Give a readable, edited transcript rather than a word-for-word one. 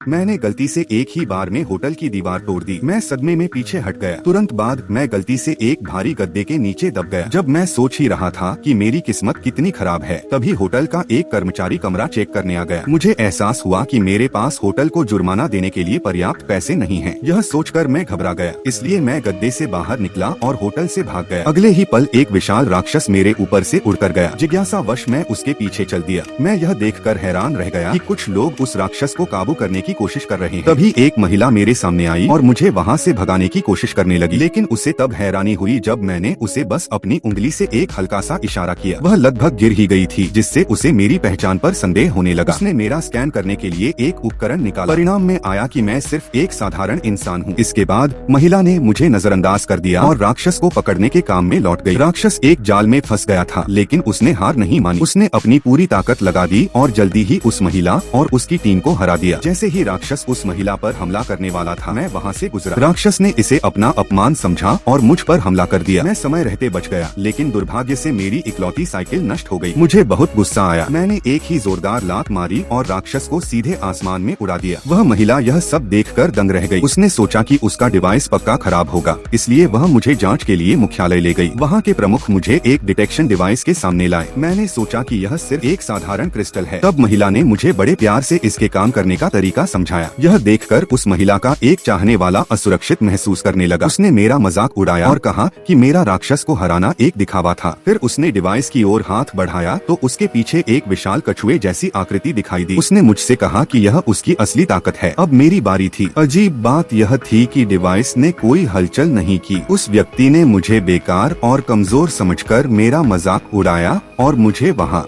मैंने गलती से एक ही बार में होटल की दीवार तोड़ दी। मैं सदमे में पीछे हट गया। तुरंत बाद मैं गलती से एक भारी गद्दे के नीचे दब गया। जब मैं सोच ही रहा था कि मेरी किस्मत कितनी खराब है, तभी होटल का एक कर्मचारी कमरा चेक करने आ गया। मुझे एहसास हुआ कि मेरे पास होटल को जुर्माना देने के लिए पर्याप्त पैसे नहीं हैं। यह सोचकर मैं घबरा गया, इसलिए मैं गद्दे से बाहर निकला और होटल से भाग गया। अगले ही पल एक विशाल राक्षस मेरे ऊपर से उड़कर गया। जिज्ञासावश मैं उसके पीछे चल दिया। मैं यह देखकर हैरान रह गया कि कुछ लोग उस राक्षस को काबू करने की कोशिश कर रहे हैं। तभी एक महिला मेरे सामने आई और मुझे वहाँ से भगाने की कोशिश करने लगी, लेकिन उसे तब हैरानी हुई जब मैंने उसे बस अपनी उंगली से एक हल्का सा इशारा किया। वह लगभग गिर ही गई थी, जिससे उसे मेरी पहचान पर संदेह होने लगा। उसने मेरा स्कैन करने के लिए एक उपकरण निकाला। परिणाम में आया कि मैं सिर्फ एक साधारण इंसान हूँ। इसके बाद महिला ने मुझे नजरअंदाज कर दिया और राक्षस को पकड़ने के काम में लौट गई। राक्षस एक जाल में फंस गया था, लेकिन उसने हार नहीं मानी। उसने अपनी पूरी ताकत लगा दी और जल्दी ही उस महिला और उसकी टीम को हरा दिया। जैसे ही राक्षस उस महिला पर हमला करने वाला था, मैं वहाँ से गुजरा। राक्षस ने इसे अपना अपमान समझा और मुझ पर हमला कर दिया। मैं समय रहते बच गया, लेकिन दुर्भाग्य से मेरी इकलौती साइकिल नष्ट हो गई। मुझे बहुत गुस्सा आया। मैंने एक ही जोरदार लात मारी और राक्षस को सीधे आसमान में उड़ा दिया। वह महिला यह सब देखकर दंग रह गई। उसने सोचा कि उसका डिवाइस पक्का खराब होगा, इसलिए वह मुझे जांच के लिए मुख्यालय ले गई। वहाँ के प्रमुख मुझे एक डिटेक्शन डिवाइस के सामने लाए। मैंने सोचा कि यह सिर्फ एक साधारण क्रिस्टल है। तब महिला ने मुझे बड़े प्यार से इसके काम करने का तरीका समझाया। यह देखकर उस महिला का एक चाहने वाला असुरक्षित महसूस करने लगा। उसने मेरा मजाक उड़ाया और कहा कि मेरा राक्षस को हराना एक दिखावा था। फिर उसने डिवाइस की ओर हाथ बढ़ाया तो उसके पीछे एक विशाल कछुए जैसी आकृति दिखाई दी। उसने मुझसे कहा कि यह उसकी असली ताकत है। अब मेरी बारी थी। अजीब बात यह थी कि डिवाइस ने कोई हलचल नहीं की। उस व्यक्ति ने मुझे बेकार और कमजोर समझकर मेरा मजाक उड़ाया और मुझे वहाँ